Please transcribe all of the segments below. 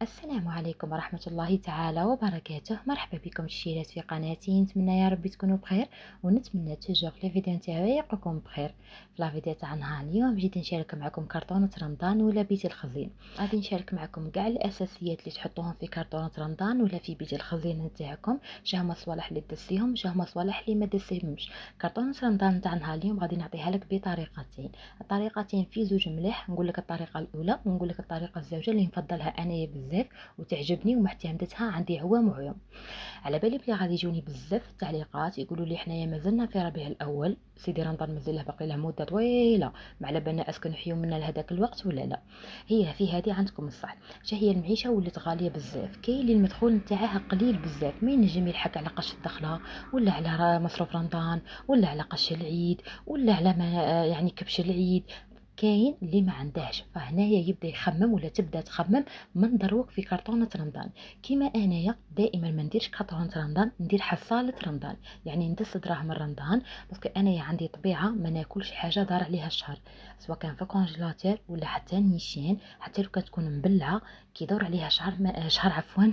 السلام عليكم ورحمة الله تعالى وبركاته. مرحبا بكم الشيرات في قناتي. نتمنى يا ربي تكونوا بخير ونتمنى توجور في الفيديو نتاعي يقوكم بخير. في لا فيديو تاع نهار اليوم جيت نشارك معكم كرتونة رمضان ولا بيت الخزين. غادي نشارك معكم كاع الاساسيات اللي تحطوهم في كرتونة رمضان ولا في بيت الخزين نتاعكم. شهما الصوالح اللي دسيهم شهما الصوالح اللي ما دسيهمش. كرتونة رمضان تاع نهار اليوم غادي نعطيها لك بطريقتين. الطريقتين في زوج ملاح. نقول لك الطريقة الاولى ونقول لك الطريقة الزوجة اللي نفضلها انايا بزاف وتعجبني ومعتمدتها عندي عوام وعيوم. على بالي بلي غادي يجوني بزاف التعليقات يقولوا لي حنايا مازلنا في ربيع الاول، سيدي رمضان مازال باقي له مده طويله، ما على بالنا اسكو نحيو منا لهذاك الوقت ولا لا. هي في هذه عندكم الصح. هي المعيشه ولات غاليه بزاف، كاين اللي المدخول نتاعها قليل بزاف، ما ينجم يلحق على قش الدخله ولا على مصروف رمضان ولا على قش العيد ولا على ما يعني كبش العيد. كاين اللي ما عندهاش، فهنايا يبدا يخمم ولا تبدا تخمم من دروك في كرتونه رمضان. كيما انايا دائما ما نديرش كرتونه رمضان، ندير حصاله رمضان، يعني ندس دراهم رمضان، باسكو انايا عندي طبيعه ما ناكلش حاجه دار عليها الشهر، سواء كان في كونجيلاتور ولا حتى نيشان، حتى لو كتكون مبلعه كيدور عليها شهر شهر عفوا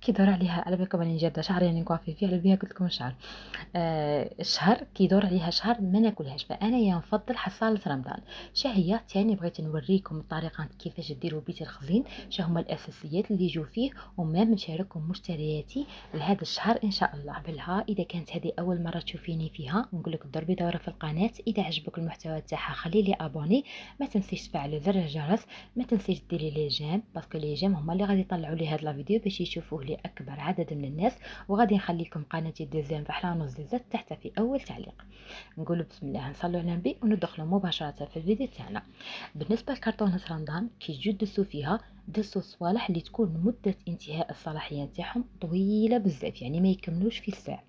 كيدور عليها، على بالكم راني جاده شهر يعني نكوافي فيه، على بالي قلت لكم شهر. الشهر كيدور عليها شهر ما ناكلهاش، فانا نفضل حصاله رمضان. شهيه تاني بغيت نوريكم الطريقه كيفاش ديروا بيت الخزين، هما الاساسيات اللي يجوا فيه، وما بنشارككم مشترياتي لهذا الشهر ان شاء الله. بالها اذا كانت هذه اول مره تشوفيني فيها نقول لك ضربي دوره في القناه، اذا عجبك المحتوى تاعها خلي لي ابوني، ما تنسيش تفعلي زر الجرس، ما تنسيش ديري لي جيم، باسكو لي جيم هما اللي غادي يطلعوا لي هذا الفيديو باش يشوفوه لي اكبر عدد من الناس. وغادي نخلي لكم قناتي دوزيام فحله ونص زلزال تحت في اول تعليق. نقول بسم الله نصلوا على النبي وندخلوا مباشره في الفيديو تاعنا. بالنسبه لكرتونه رمضان كي تجو دسوا فيها، دسوا الصوالح اللي تكون مده انتهاء الصلاحيه تاعهم طويله بزاف، يعني ما يكملوش في الساعه.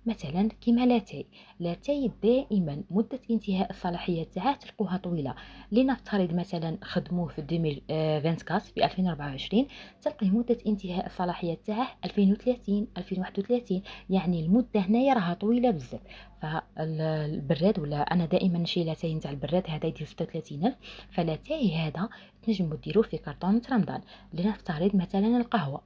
مثلا كيما لاتاي، لاتاي دائما مده انتهاء الصلاحيه تاعها تلقوها طويله. لنفترض مثلا خدموه في 2024 في 2024 تلقي مده انتهاء الصلاحيه تاعه 2030 2031، يعني المده هنايا راها طويله بزاف. فالبراد ولا انا دائما نشري لاتاي نتاع البراد هذا يدير 36000، فلاتاي هذا تنجموا ديروه في كرتونه رمضان. لنفترض مثلا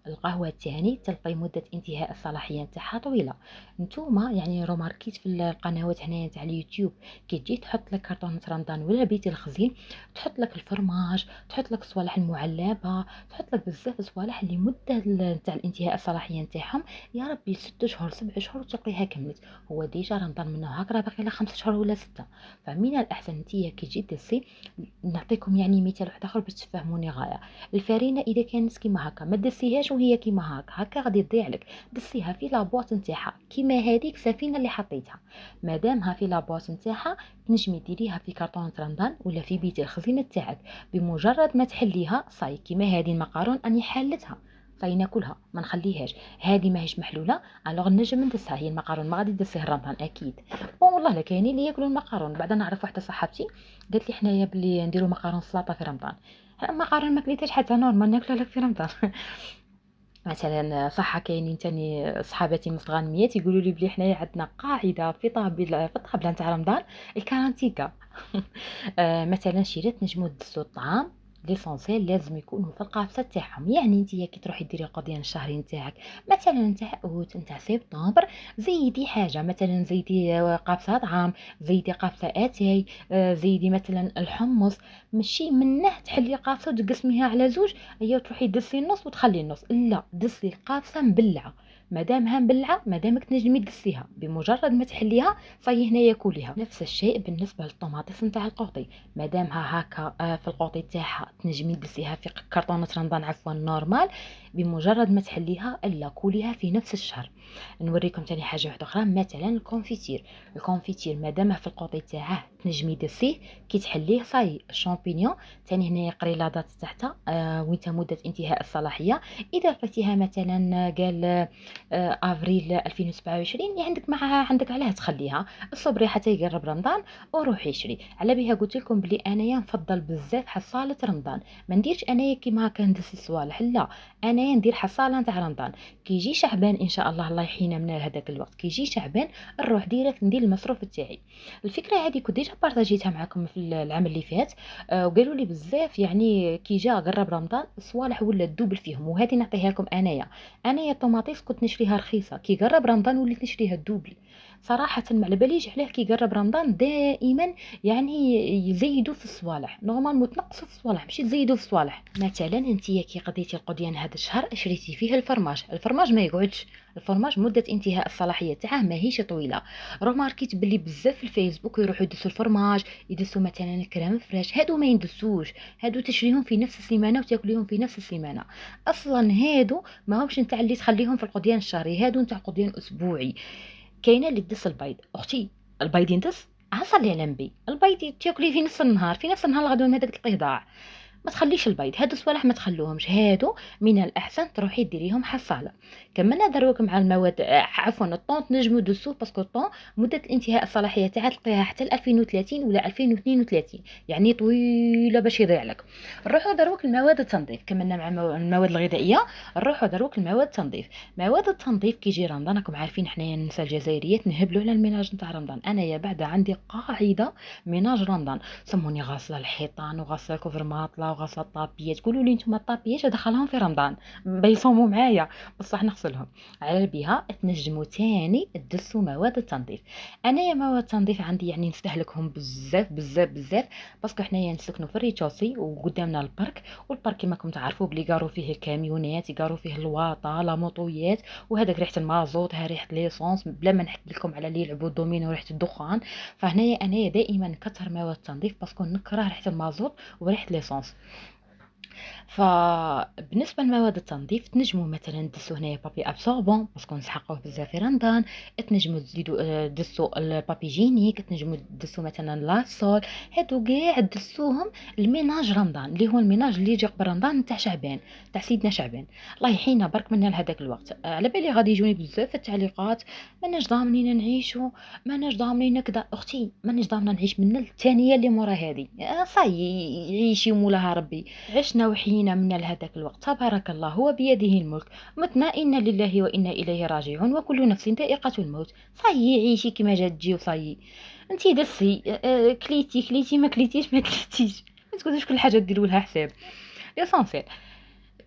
القهوه الثاني تلقي مده انتهاء الصلاحيه نتاعها طويله. نتوما يعني روماركيت في القنوات هنا تاع اليوتيوب كي تجي تحط لك كرتونه رمضان ولا بيت الخزين، تحط لك الفرماج، تحط لك الصوالح المعلبه، تحط لك بزاف صوالح اللي مده تاع الانتهاء الصلاحيه نتاعهم يا ربي 6 شهور 7 شهور وتلقيها كملت. هو ديجا رمضان منه هاك راه باقي له 5 شهور ولا 6. فمن الاحسن نتيا كي تجي دسي، نعطيكم يعني مثال واحد اخر باش تفهموني غايه. الفرينه اذا كانت كيما هكا ما دسيهاش وهي كيما هكا غادي تضيع لك، دسيها في لابواط نتاعها كيما هذيك سفينه اللي حطيتها، مادامها في لابواط نتاعها تنجمي ديريها في كرتونه رمضان ولا في بيت الخزينه تاعك. بمجرد ما تحليها صاي كيما هذه المقارون اني حلتها صاي ناكلها ما نخليهاش. هذه ماهيش محلوله الوغ نجم ندسها، هي المقارون ما غادي ندسها رمضان اكيد. والله لا كاينين اللي ياكلوا المقارون. بعد نعرف واحده صاحبتي قالت لي حنايا بلي نديروا مقارون سلطه في رمضان. مقارون ما كليتهاش حتى نورمال ناكلها لك في رمضان. مثلا صح كاينين تاني صحاباتي متغنيات يقولوا لي بلي حنايا عندنا قاعده في الطابله نتاع رمضان الكارانتيكا. مثلا شيرات نجمو ندسو الطعام ليسونسيال لازم يكونوا في القافصه تاعهم. يعني نتيا كي تروحي ديري قضيه الشهري نتاعك مثلا نتاع اوت نتاع سبتمبر، زيدي حاجه مثلا زيدي قافصه طعام، زيدي قافصه اتاي، زيدي مثلا الحمص. ماشي منه تحلي قافصه وتقسميها على زوج، هي تروحي دسي النص وتخلي النص، لا دسي القافصه مبلعه. مادامها مبلعه مادامك تنجمي تدسيها بمجرد ما تحليها صاي هنايا كوليها. نفس الشيء بالنسبه للطوماطيس نتاع القوطي، مادامها هكا في القوطي تاعها تنجمي تدسيها في كرتونه رمضان عفوا نورمال، بمجرد ما تحليها الا كوليها في نفس الشهر. نوريكم تاني حاجه واحده اخرى، مثلا الكونفيتير مادامه في القوطي تاعه تنجمي دسيه كي تحليه صاي. الشامبينيون تاني هنا يقري لا دات تاعها وين مده انتهاء الصلاحيه. اذا لقيتيها مثلا قال افريل 2027 يعني عندك علاه تخليها الصبري حتى يقرب رمضان وروحي شري. على بها قلت لكم بلي انايا نفضل بزاف حصاله رمضان. رمضان. ما نديرش انايا كيما هكا ندس الصوالح، لا، انايا ندير حصاله نتاع رمضان. كي يجي شعبان ان شاء الله، الله يحيينا من هذاك الوقت، كي يجي شعبان نروح ديريكت ندير المصروف تاعي. الفكره هذه كنت ديجا بارطاجيتها معكم في العام اللي فات. وقالوا لي بزاف يعني كي جا قرب رمضان الصوالح ولا الدوبل فيهم، وهذه نعطيها لكم انايا الطوماطيس كنت نشريها رخيصه، كي قرب رمضان وليت نشريها الدوبل. صراحه ما على باليش علاه كي قرب رمضان دائما يعني يزيدوا في الصوالح، نورمالمون تنقصوا في الصوالح ماشي تزيدوا في الصوالح. مثلا انتيا كي قضيتي القضيان هذا الشهر شريتي فيه الفرماج ما يقعدش، الفرماج مده انتهاء الصلاحيه تاعه ماهيش طويله. روماركيت بلي بزاف في الفيسبوك يروحوا يدسوا الفرماج، يدسوا مثلا الكريم فريش، هادو ما يندسوش، هادو تشريهم في نفس السيمانه وتاكليهم في نفس السيمانه. اصلا هادو ما همش نتاع اللي تخليهم في القضيان الشهري، هادو نتاع قضيان اسبوعي. كاينه اللي تدس البيض، اختي البيض يندس عصلي على نبي، البيض تاكليه في نص النهار، في نص النهار الغدوه هذاك تلقيه ضاع. ما تخليش البيض، هادو صوالح ما تخلوهمش، هادو من الاحسن تروحي ديريهم حصاله. كملنا دروك مع المواد، عفوا الطون تنجمو دوسو باسكو الطون مده الانتهاء الصلاحيه تاعها تلقيها حتى 2030 ولا 2032، يعني طويله باش يضيع لك. نروحوا دروك المواد التنظيف، كملنا مع المواد الغذائيه، نروحوا دروك المواد التنظيف. مواد التنظيف كي يجي رمضان راكم عارفين حنايا النساء الجزائريات نهبلوا على الميناج نتاع رمضان. انايا بعد عندي قاعده ميناج رمضان، سموني غاسله الحيطان وغاسله الكوفر ماطله وغاسله الطابيات. قولوا لي نتوما الطابيات ادخلهم في رمضان بيصوموا معايا، بصح نغسلهم على بها. تنجموا تاني تدسوا مواد التنظيف. انايا مواد التنظيف عندي يعني نستهلكهم بزاف بزاف بزاف، باسكو حنايا نسكنوا في الريتشوسي وقدامنا البارك، والبارك كما راكم تعرفوا بلي قاروا فيه الكاميونات، يقاروا فيه الواطه لا موطويات، وهذاك ريحه المازوت، ها ريحه ليسونس، بلا ما نحكي لكم على اللي يلعبوا الدومينو وريحه الدخان. فهنايا انايا دائما نكثر مواد التنظيف باسكو نكره ريحه المازوت وريحه ليسونس. فبالنسبه لمواد التنظيف تنجموا مثلا دسوا هنايا بابي ابسوربون باسكو نسحقوه بزاف في رمضان، تنجموا تزيدوا دسوا البابي جينيك، تنجموا دسوا مثلا لاصول، هادو كاع دسوهم الميناج رمضان اللي هو الميناج اللي يجي قبل رمضان تاع شعبان، تاع سيدنا شعبان. الله يحيينا برك منا لهذاك الوقت. على بالي غادي يجوني بزاف التعليقات، ماناش ضامنين نعيشوا، ماناش ضامنين كذا. اختي ماناش ضامنه نعيش من الثانيه اللي مورا هذه، صاي عيشي مولاها ربي. عشنا وحيينا من لهذاك الوقت، تبارك الله هو بيده الملك، متنا إنا لله وإنا إليه راجعون وكل نفس ذائقة الموت. صاي عيشي كما جات تجي وصاي. انتي دسي كليتي ما كليتيش ما كليتيش، ما تقولوش كل حاجه ديروا لها حساب. ليسونسيال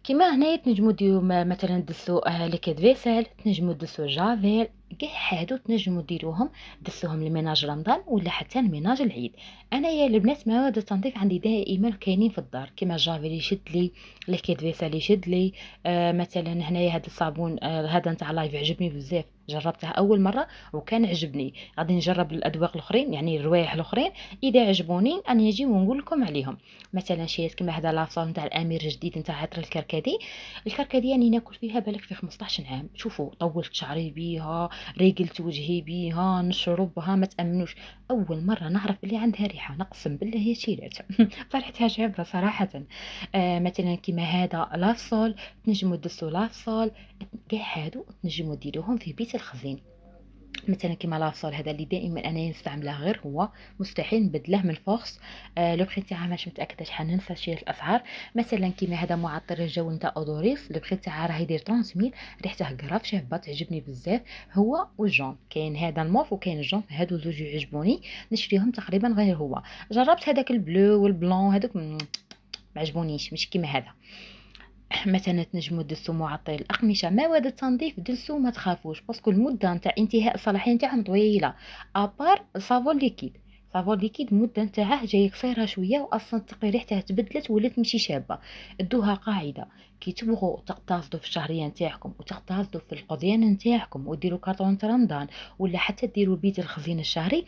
كيما هنايا تنجموا ديروا مثلا دسوا ليكيد فيسال، تنجموا دسوا جافيل، كاع هادو تنجموا ديروهم دسوهم لميناج رمضان ولا حتى لميناج العيد. انايا البنات مواد التنظيف عندي دائما كاينين في الدار، كيما جافيل يشد لي، ليكيد فيسال يشد لي. مثلا هنايا هذا الصابون هذا نتاع لايف عجبني بزاف، جربته اول مره وكان عجبني، غادي نجرب الادواق الاخرين يعني الروايح الاخرين، اذا عجبوني انا نجي ونقول لكم عليهم. مثلا شيء كيما هذا لافصال نتاع الامير جديد نتاع عطر الكركدي، الكركديه راني ناكل فيها بالك في 15 عام. شوفوا طولت شعري بيها، ريقلت وجهي بيها، نشربها ما تامنوش، اول مره نعرف اللي عندها ريحه، نقسم بالله هي شيرات فرحتها شابه صراحه. مثلا كيما هذا لافصال، تنجموا تدسوا لافصال، كاع هادو تنجموا ديروهم في بيت الخزين. مثلا كيما لافصول هذا اللي دائما انا نستعمله غير هو، مستحيل نبدله من فورس. لو بغيت تاعها ماشي متاكده شحال ننسى شي الاسعار. مثلا كيما هذا معطر الجو نتاع اودوريس، لو بغيت تاعها راه يدير 30 ريحته كراف شابه تعجبني بزاف، هو والجون. كاين هذا الموف وكاين الجون، هادو زوج يعجبوني نشريهم تقريبا غير هو. جربت هذاك البلو والبلون هذوك ما عجبونيش، مش كيما هذا. مثلا تنجموا دسوا معطر الاقمشه. مواد التنظيف دسوا ما تخافوش باسكو المده نتاع انتهاء الصلاحيه نتاعهم طويله، ابار صابون ليكيد، صابون ليكيد المده نتاعه جاي قصيره شويه، واصلا تقي ريحتها تبدلت ولات ماشي شابه. ادوها قاعده، كي تبغوا تقتصدوا في الشهريه نتاعكم وتقتصدوا في القضيان نتاعكم وديروا كارطون رمضان ولا حتى ديروا بيت الخزين الشهري،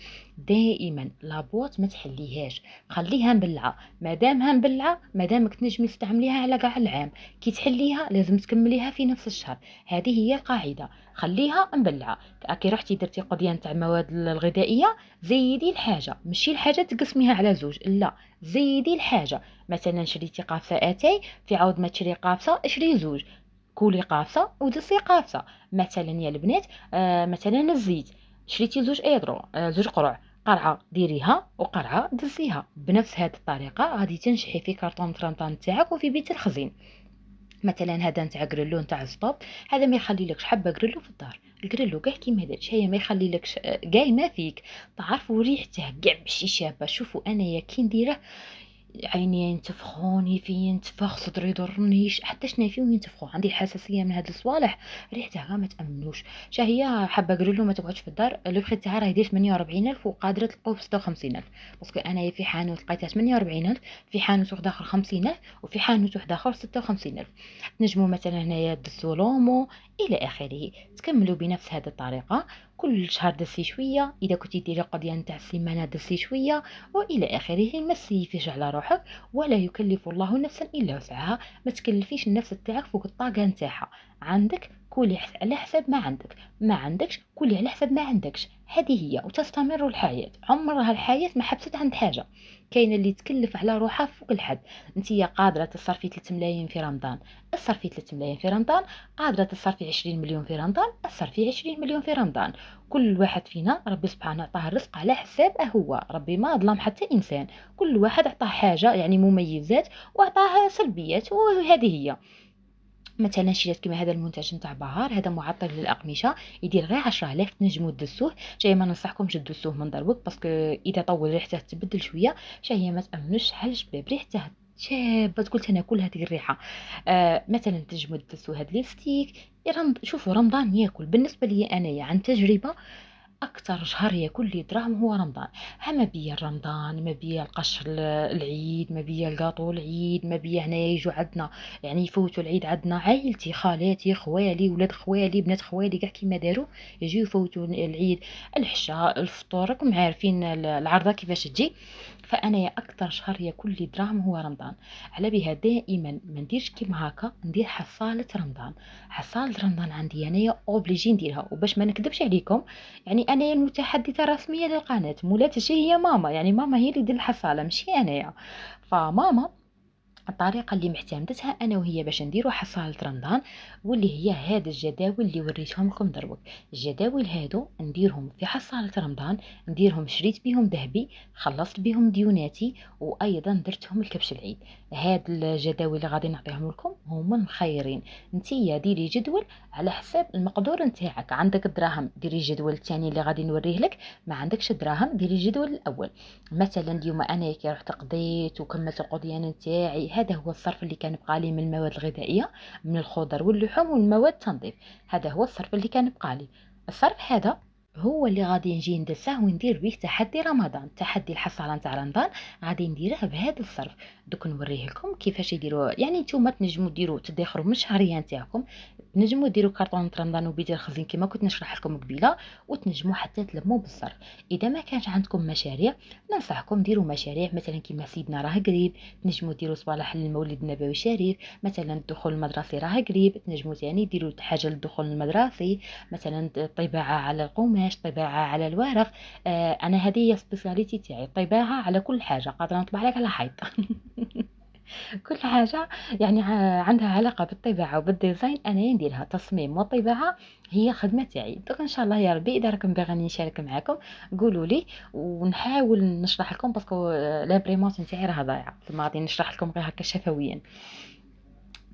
دائما لابوط ما تحليهاش، خليها مبلعه. مادامها مبلعه مادامك تنجمي تستعمليها على كاع العام، كي تحليها لازم تكمليها في نفس الشهر. هذه هي القاعده، خليها مبلعه. كي رحتي درتي قضيان تاع المواد الغذائيه زيدي الحاجه، ماشي الحاجه تقسميها على زوج، لا زيدي الحاجه. مثلا شريتي قافصه اتاي، في عوض ما تشري قافصه اشري زوج، كولي قافصه ودسي قافصه. مثلا يا البنات مثلا الزيت، شريتي زوج ايدرو زوج قرع، قرعه ديريها وقرعه دزيها. بنفس هذه الطريقه غادي تنجحي في كارطون رمضان تاعك وفي بيت الخزين. مثلا هذا نتاع غريلو نتاع السطوب، هذا ما يخليلكش حبه غريلو في الدار، الغريلو كاع كيما داك هي ما يخليلكش قايمه فيك، تعرفوا ريحته كاع بشي شابه. شوفوا انايا كي نديره عيني ينتفخوني في ينتفخ، صدري يضرنيش، حتى شنايفي وينتفخوا، عندي حساسيه من هاد الصوالح، ريحتها ما تامنوش. هي حبه قريلو ما تقعدش في الدار، لو بخيت تاعها راه يدير 48000 وقادره تلقاو ب 56000، باسكو انايا في حانوت لقيتها 48000، في حانوت واحد اخر 50000، وفي حانوت واحد اخر 56000. تنجموا مثلا هنايا دزوا لومو الى اخره. تكملوا بنفس هذه الطريقه، كل شهر دسي شويه، اذا كنتي ديري قضيه نتاع السيمانه دسي شويه والى اخره. ما تسيفيش على روحك، ولا يكلف الله نفسا الا وسعها. ما تكلفيش النفس تاعك فوق الطاقه نتاعها. عندك كولي على حسب ما عندك، ما عندكش كولي على حسب ما عندكش. هذه هي، وتستمر الحياه. عمرها الحياه ما حبست عند حاجه. كاين اللي تكلف على روحها فوق الحد. انتي قادره تصرفي 3 ملايين في رمضان، اصرفي 3 ملايين في رمضان. قادره تصرفي 20 مليون في رمضان، اصرفي 20 مليون في رمضان. كل واحد فينا ربي سبحانه عطاه الرزق على حساب هو، ربي ما ظلم حتى انسان. كل واحد عطاه حاجه يعني مميزات، وعطاه سلبيات، وهذه هي. مثلا شريت كيما هذا المنتج نتاع بهار، هذا معطر للاقمشه، يدير غير 10000، تنجموا تدسوه. جاي ما ننصحكمش تدسوه من دروك، باسكو اذا طول ريحته تبدل شويه. هي ما تامنوش شحال شباب ريحته شابه، قلت انا كل هذه الريحه. مثلا تنجموا تدسوا هاد ليستيك. شوفوا رمضان ياكل بالنسبه لي انايا عن تجربه، اكثر شهر ياكل لي دراهم هو رمضان. ما بيا رمضان، ما بيا القش العيد، ما بيا القاطو العيد، ما بيا هنايا يجوا عندنا يعني يفوتوا العيد عندنا عائلتي، خالاتي، خوالي، ولاد خوالي، بنات خوالي، كاع كيما داروا يجيو يفوتوا العيد، العشاء، الفطور، راكم عارفين العرضه كيفاش تجي. فانا اكثر شهر ياكل لي دراهم هو رمضان. على بها دائما ما نديرش كيما هكا، ندير حصاله رمضان. حصاله رمضان عندي انايا اوبليجي نديرها. وباش ما نكذبش عليكم، يعني انا المتحدثه الرسميه للقناه، مولات الشيء هي ماما، يعني ماما هي اللي دير الحصاله ماشي انايا. فماما الطريقه اللي معتمدتها انا وهي باش نديروا حصاله رمضان، واللي هي هاد الجداول اللي وريتهم لكم دروك. الجداول هادو نديرهم في حصاله رمضان، نديرهم شريت بهم ذهبي، خلصت بهم ديوناتي، وايضا درتهم الكبش العيد. هاد الجداول اللي غادي نعطيهم لكم هما مخيرين. نتيا ديري جدول على حساب المقدور نتاعك. عندك الدراهم ديري الجدول الثاني اللي غادي نوريه لك، ما عندكش الدراهم ديري الجدول الاول. مثلا اليوم انا كي رحت قضيت وكملت القضيان نتاعي، هذا هو الصرف اللي كان بقى لي من المواد الغذائيه، من الخضر واللحوم والمواد التنظيف. هذا هو الصرف اللي كان بقى لي. الصرف هذا هو اللي غادي نجي ندسه وندير به تحدي رمضان، تحدي الحصاله نتاع رمضان غادي نديره بهذا الصرف. دوك نوريه لكم كيفاش يديروا. يعني نتوما تنجموا ديروا تدخروا من الشهريه نتاعكم، تنجموا ديروا كرطون رمضان وبيت الخزين كما كنت نشرح لكم قبيله، وتنجموا حتى تلموا بالصرف. اذا ما كانش عندكم مشاريع، ننصحكم ديروا مشاريع مثلا كيما سيدنا راه قريب، تنجموا ديروا صوالح للمولد النبوي الشريف. مثلا الدخول المدرسي راه قريب، تنجموا ثاني ديروا حاجه للدخول المدرسي، مثلا طباعه على القماش، طباعه على الورق. انا هذه هي سبيسياليتي تاعي، طباعه على كل حاجه، قادره نطبع لك على حيط. كل حاجة يعني عندها علاقة بالطباعة وبالديزاين أنا نديرها. تصميم وطباعة هي خدمة تاعي. دوك إن شاء الله يا ربي إذا راكم باغيين نشارك معكم قولوا لي، ونحاول نشرح لكم، باسكو لابريمونت نتاعي راه ضايعة، فما غادي نشرح لكم غير هكا شفويا.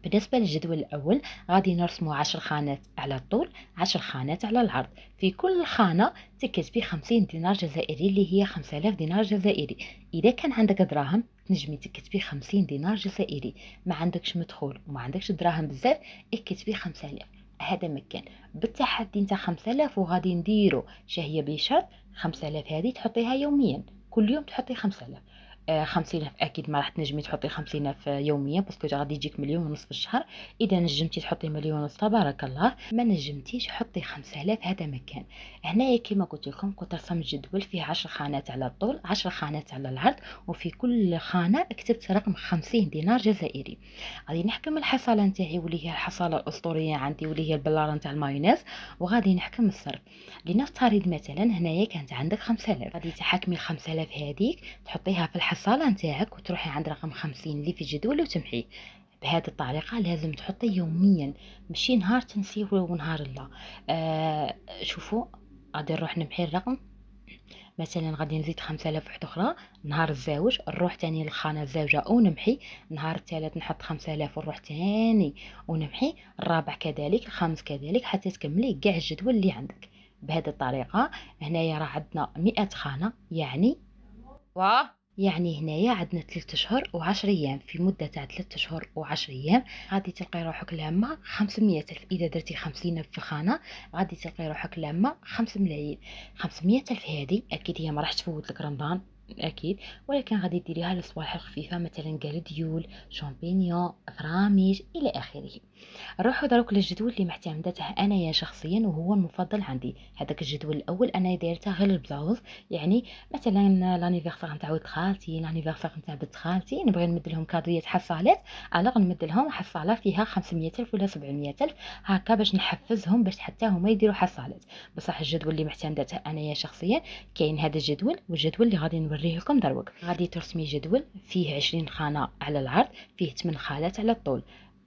بالنسبة للجدول الأول غادي نرسمو 10 خانات على الطول، 10 خانات على العرض. في كل خانة تكتبي 50 دينار جزائري اللي هي 5000 دينار جزائري. إذا كان عندك دراهم تنجمي تكتبي 50 دينار جزائري. ما عندكش مدخول وما عندكش دراهم بزاف، اكتبي 5000. هذا مكان بالتحدي نتاع 5000، وغادي نديرو شهية بشرط 5000 هذه تحطيها يوميا، كل يوم تحطي 5000. 50,000 أكيد ما راح تنجمي تحطي 50,000 يوميا، باسكو غادي يجيك مليون ونص في الشهر. إذا نجمتي تحطي مليون ونص تبارك الله، ما نجمتيش حطي 5000. هذا مكان. هنايا كما قلت لكم كنت رسمت جدول فيه 10 خانات على الطول، 10 خانات على العرض، وفي كل خانة كتبت رقم 50 دينار جزائري. غادي نحكم الحصالة نتاعي واللي هي الحصالة الأسطورية عندي، واللي هي البلارة نتاع المايونيز، وغادي نحكم الصرف. لنفترض مثلا هنايا كانت عندك 5000، غادي تحكمي 5000 هذيك تحطيها في الحصالة نتاعك، وتروحي عند رقم 50 اللي في الجدول وتمحيه. بهذه الطريقة لازم تحطي يوميا، ماشي نهار تنسيه ونهار لا. شوفوا غادي نروح نمحي الرقم مثلا غادي نزيد 5000 وحده اخرى نهار الزاوج، نروح تاني للخانه الزاوجه ونمحي، نهار الثالث نحط 5000 ونروح تاني ونمحي، الرابع كذلك، الخامس كذلك، حتى تكملي كاع الجدول اللي عندك. بهذه الطريقه هنايا راه عندنا 100 خانه، يعني هنايا عندنا 3 اشهر و10 ايام. في مده تاع 3 اشهر و10 ايام غادي تلقي روحك لامه 500 الف. اذا درتي 50 الف في خانه غادي تلقي روحك لامه 5 ملايين. 500 الف هذه اكيد هي ما راح تفوت لك رمضان اكيد، ولكن غادي ديريها للصوالح الخفيفه، مثلا قرديول، شامبينيون، فراميج الى اخره. نروحوا دروك للجدول اللي معتمدته انايا شخصيا وهو المفضل عندي. هذاك الجدول الاول انا دايرته غير البلاوز، يعني مثلا لانيفرسير نتاع ولد خالتي، لانيفرسير نتاع بنت خالتي، نبغي نمد لهم كادويات حصالات، الوغ نمد لهم حصاله فيها 500 الف ولا 700 الف هكا باش نحفزهم باش حتى هما يديروا حصالات. بصح الجدول اللي معتمدته انايا شخصيا كاين هذا الجدول، والجدول اللي غادي نوريه لكم دروك. غادي ترسمي جدول فيه 20 خانه على العرض، فيه 8 خانات على الطول.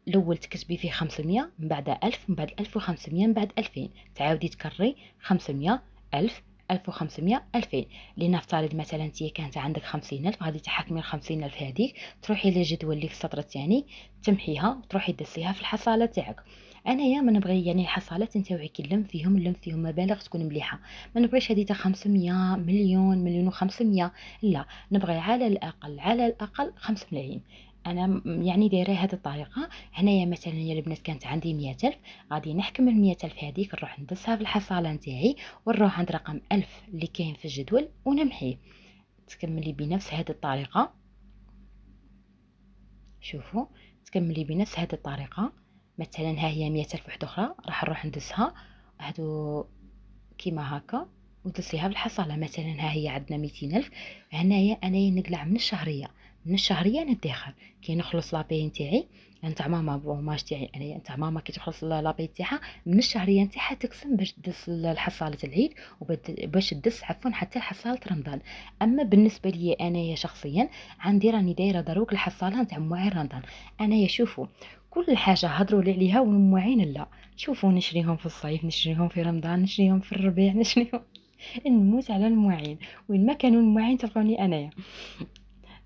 الاول تكتبي فيه 500، من بعد 1000، من بعد 1500، من بعد 2000، تعاودي تكرري 500 1000 1500 2000. لنفترض مثلا انت كانت عندك 50000 غادي تحكمي ال 50000 هذيك، تروحي للجدول اللي في السطر الثاني تمحيها وتروحي دسيها في الحصاله تاعك. انايا ما نبغي يعني الحصالات نتاوعي كي نلم فيهم مبالغ تكون مليحه، ما نبغيش هذه تاع 500 مليون مليون و500، لا نبغي على الاقل 5 ملايين. انا يعني دايره هذه الطريقه. هنايا مثلا يا البنات كانت عندي 100000، غادي نحكم ال 100000 هذيك نروح ندسها في الحصاله نتاعي ونروح عند رقم 1000 اللي كاين في الجدول ونمحيه. تكملي بنفس هذه الطريقه، شوفوا تكملي بنفس هذه الطريقه. مثلا ها هي 100000 وحده اخرى راح نروح ندسها هادو كيما هكا ودسيها بالحصاله. مثلا ها هي عندنا 200000، هنايا انايا نقلع من الشهريه ندخر كي نخلص لابي نتاعي نتاع ماما بوماج تاعي. انايا نتاع ماما كي تخلص لابي تاعها من الشهريه نتاعها تقسم باش تدس الحصاله العيد وباش تدس عفوا حتى حصاله رمضان. اما بالنسبه لي انايا شخصيا عندي راني دايره دروك الحصاله نتاع موعين رمضان. انايا شوفوا كل حاجه هضروا لي عليها والمواعين لا، شوفوا نشريهم في الصيف، نشريهم في رمضان، نشريهم في الربيع، نشريهم نموت على المواعين. وين ما كانوا المواعين تلقوني انايا.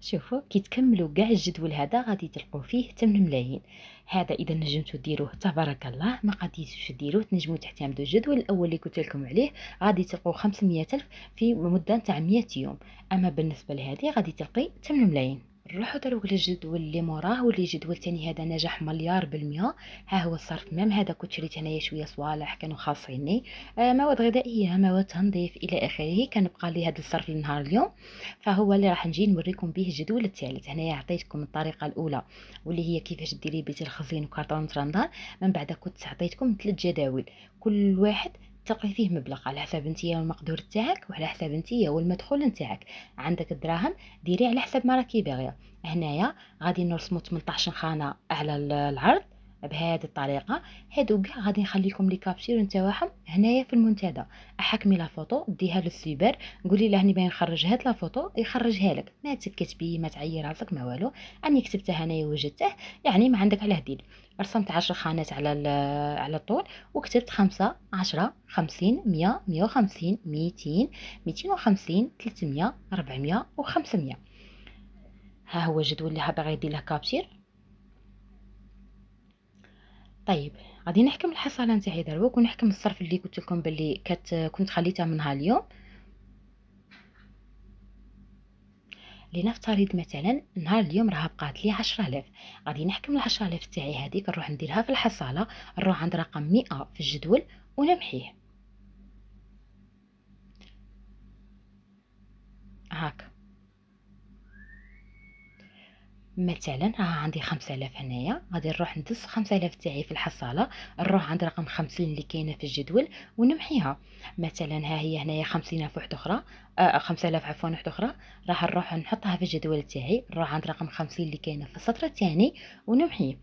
شوفوا كي تكملوا كاع الجدول هذا غادي تلقوا فيه 8 ملايين. هذا اذا نجمتوا ديروه تبارك الله، ما غاديش ديروه تنجموا تعتمدوا الجدول الاول اللي قلت لكم عليه، غادي تلقوا 500 الف في مده تاع 100 يوم. اما بالنسبه لهذه غادي تلقي 8 ملايين. نروحوا دروك للجدول اللي موراه واللي جدول تاني هذا نجح مليار بالمية. ها هو الصرف مام هذا كنت شريت انايا شويه صوالح كانوا خاصيني، مواد غذائيه، مواد تنظيف الى اخره، كان بقى لي هذا الصرف لنهار اليوم. فهو اللي راح نجي نوريكم به الجدول الثالث. هنايا عطيتكم الطريقه الاولى واللي هي كيفاش ديري بيت الخزين وكرتون رمضان، من بعد كنت عطيتكم 3 جداول كل واحد تلقي فيه مبلغ على حساب نتيا والمقدور تاعك وعلى حساب نتيا والمدخول نتاعك. عندك الدراهم ديري على حسب ما راكي باغيه. هنايا غادي نرسمو 18 خانه على العرض بهذه الطريقه. هادو كاع غادي نخليكم لي كابشير نتاعهم هنايا في المنتدى. احكمي لا فوطو ديها للسيبر، قولي له راني باغي نخرج هاد لا فوطو يخرجها لك، ما تكتبي ما تعيي راسك ما والو، اني كتبتها هنايا وجدته يعني ما عندك علاه دير. رسمت 10 خانات على الطول وكتبت 5 10 50 100 150 200 250 300 400 و500. ها هو الجدول اللي باغي يدير له كابشير. طيب غادي نحكم الحصاله نتاعي دروك ونحكم الصرف اللي قلت لكم باللي كنت خليتها منها اليوم. لنفترض مثلا نهار اليوم راه بقات لي 10000، غادي نحكم 10000 تاعي هذيك نروح نديرها في الحصاله، نروح عند رقم 100 في الجدول ونمحيه هاك. مثلا راه عندي 5000 هنايا، غادي نروح ندس 5000 تاعي في الحصاله، نروح عند رقم 50 اللي كاينه في الجدول ونمحيها. مثلا ها هي هنايا 50000 وحده اخرى، 5000 عفوا وحده اخرى، راح نروح نحطها في الجدول تاعي، نروح عند رقم 50 اللي كاينه في السطر الثاني ونمحيه.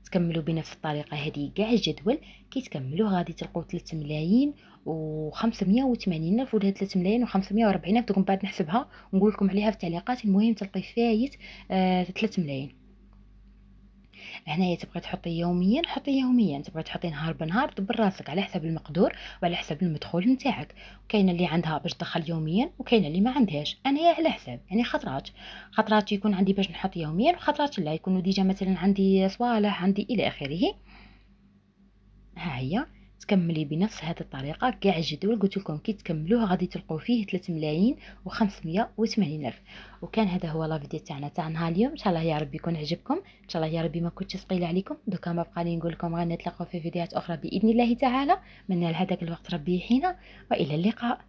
تكملوا بنفس الطريقه هذه كاع الجدول. كي تكملوا غادي تلقوا 3 ملايين و580 الف ولا 3 ملايين و540 الف، دوك بعد نحسبها ونقول لكم عليها في التعليقات. المهم تلقي فايت 3 ملايين. هنايا تبغي تحطي يوميا حطي يوميا، تبغي تحطي نهار بنهار دبر راسك على حسب المقدور وعلى حسب المدخول نتاعك. كاينه اللي عندها باش تدخل يوميا وكاينه اللي ما عندهاش. انا على حساب يعني خطرات يكون عندي باش نحط يوميا، وخطرات لا يكونوا ديجا مثلا عندي صوالح عندي الى اخره. ها هي تكملي بنفس هذه الطريقة. كاع الجدول قلت لكم كي تكملوه غادي تلقوا فيه 3 ملايين و580 ألف. وكان هذا هو لا فيديو تاعنا نهار اليوم. ان شاء الله يا ربي يكون عجبكم، ان شاء الله يا ربي ما كنتش ثقيله عليكم. دوكا ما بقى لي نقول لكم غنتلاقاو في فيديوهات اخرى باذن الله تعالى. من هذاك الوقت ربي يحيينا، والى اللقاء.